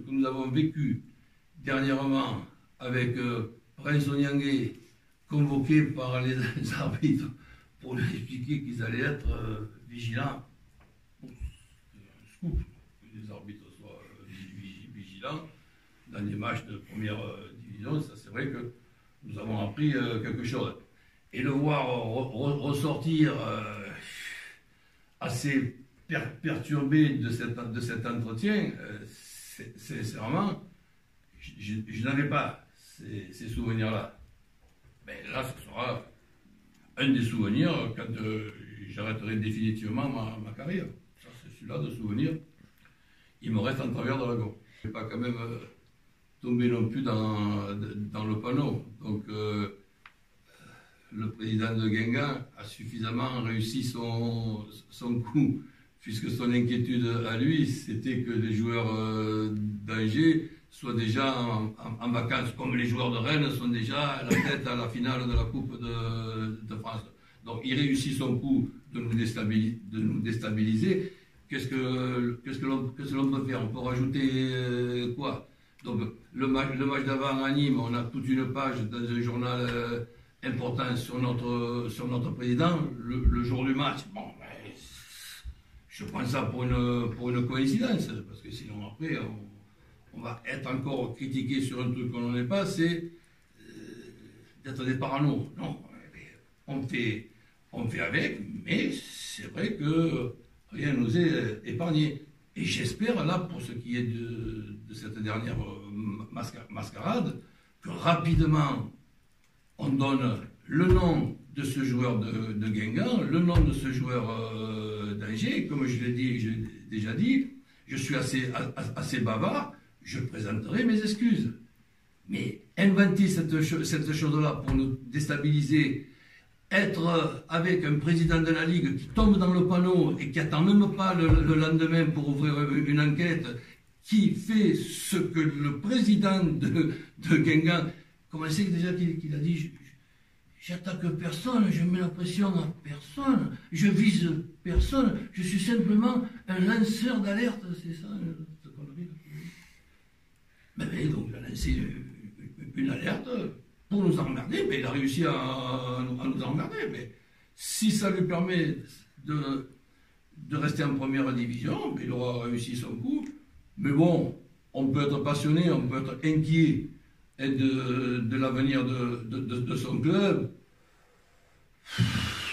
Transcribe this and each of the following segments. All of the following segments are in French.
que nous avons vécu dernièrement avec Prince Onyangé, convoqué par les arbitres pour lui expliquer qu'ils allaient être vigilants. C'est un scoop que les arbitres soient vigilants dans les matchs de première division. Ça, c'est vrai que nous avons appris quelque chose. Et le voir ressortir assez perturbé de cet entretien, c'est vraiment, je n'avais pas ces souvenirs-là. Mais là, ce sera un des souvenirs quand j'arrêterai définitivement ma carrière. Ça, c'est celui-là de souvenir. Il me reste en travers de la gorge. Je ne vais pas quand même tomber non plus dans le panneau. Donc, le président de Guingamp a suffisamment réussi son coup, puisque son inquiétude à lui, c'était que les joueurs d'Angers soient déjà en vacances, comme les joueurs de Rennes sont déjà à la tête à la finale de la Coupe de France. Donc il réussit son coup de nous déstabiliser. Qu'est-ce que l'on peut faire? On peut rajouter quoi? Donc le match d'avant à Nîmes, on a toute une page dans un journal important sur notre président. Le jour du match, bon, ben, je prends ça pour une coïncidence, parce que sinon après on va être encore critiqué sur un truc qu'on n'en est pas, c'est d'être des parano. Non, on fait avec, mais c'est vrai que rien ne nous est épargné. Et j'espère, là, pour ce qui est de cette dernière mascarade, que rapidement on donne le nom de ce joueur de Guingamp, le nom de ce joueur d'Angers. Comme je l'ai déjà dit, je suis assez bavard, je présenterai mes excuses. Mais inventer cette chose-là pour nous déstabiliser, être avec un président de la Ligue qui tombe dans le panneau et qui n'attend même pas le lendemain pour ouvrir une enquête, qui fait ce que le président de Guingamp, comment c'est déjà qu'il a dit, j'attaque personne, je mets la pression à personne, je vise personne, je suis simplement un lanceur d'alerte, c'est ça cette connerie. Mais donc il a lancé une alerte pour nous emmerder, mais il a réussi à nous emmerder. Mais si ça lui permet de rester en première division, il aura réussi son coup. Mais bon, on peut être passionné, on peut être inquiet de l'avenir de son club.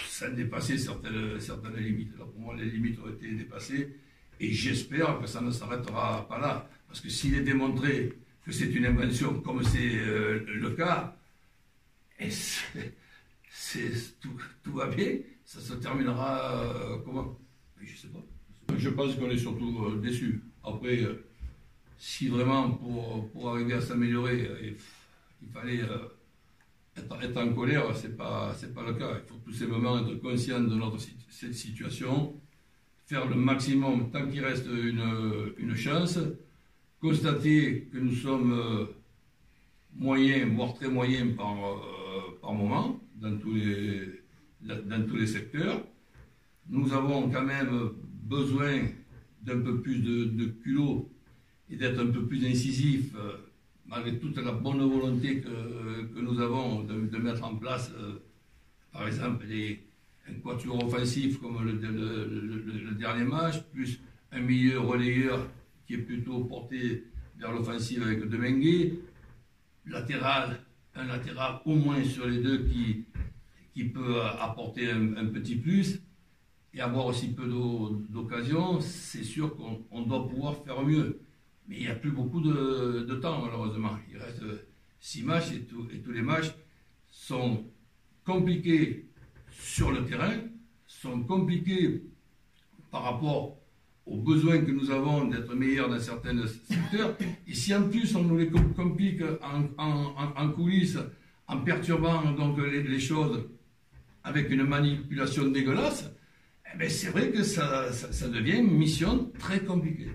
Ça a dépassé certaines limites. Là, pour moi, les limites ont été dépassées et j'espère que ça ne s'arrêtera pas là. Parce que s'il est démontré que c'est une invention, comme c'est le cas, et tout va bien, ça se terminera comment? Je ne sais pas. Je pense qu'on est surtout déçus. Après, si vraiment pour arriver à s'améliorer, il fallait être en colère, c'est pas le cas. Il faut tout simplement être conscient de cette situation, faire le maximum tant qu'il reste une chance, constater que nous sommes moyens, voire très moyens par moment, dans tous les secteurs. Nous avons quand même besoin d'un peu plus de culot et d'être un peu plus incisif, malgré toute la bonne volonté que nous avons de mettre en place, par exemple, un quatuor offensif comme le dernier match, plus un milieu relayeur qui est plutôt porté vers l'offensive avec Demengué, un latéral au moins sur les deux qui peut apporter un petit plus et avoir aussi peu d'occasions. C'est sûr qu'on doit pouvoir faire mieux. Mais il n'y a plus beaucoup de temps, malheureusement. Il reste 6 matchs et tous les matchs sont compliqués sur le terrain, sont compliqués par rapport aux besoins que nous avons d'être meilleurs dans certains secteurs. Et si en plus on nous les complique en coulisses, en perturbant donc les choses avec une manipulation dégueulasse, eh bien c'est vrai que ça devient une mission très compliquée.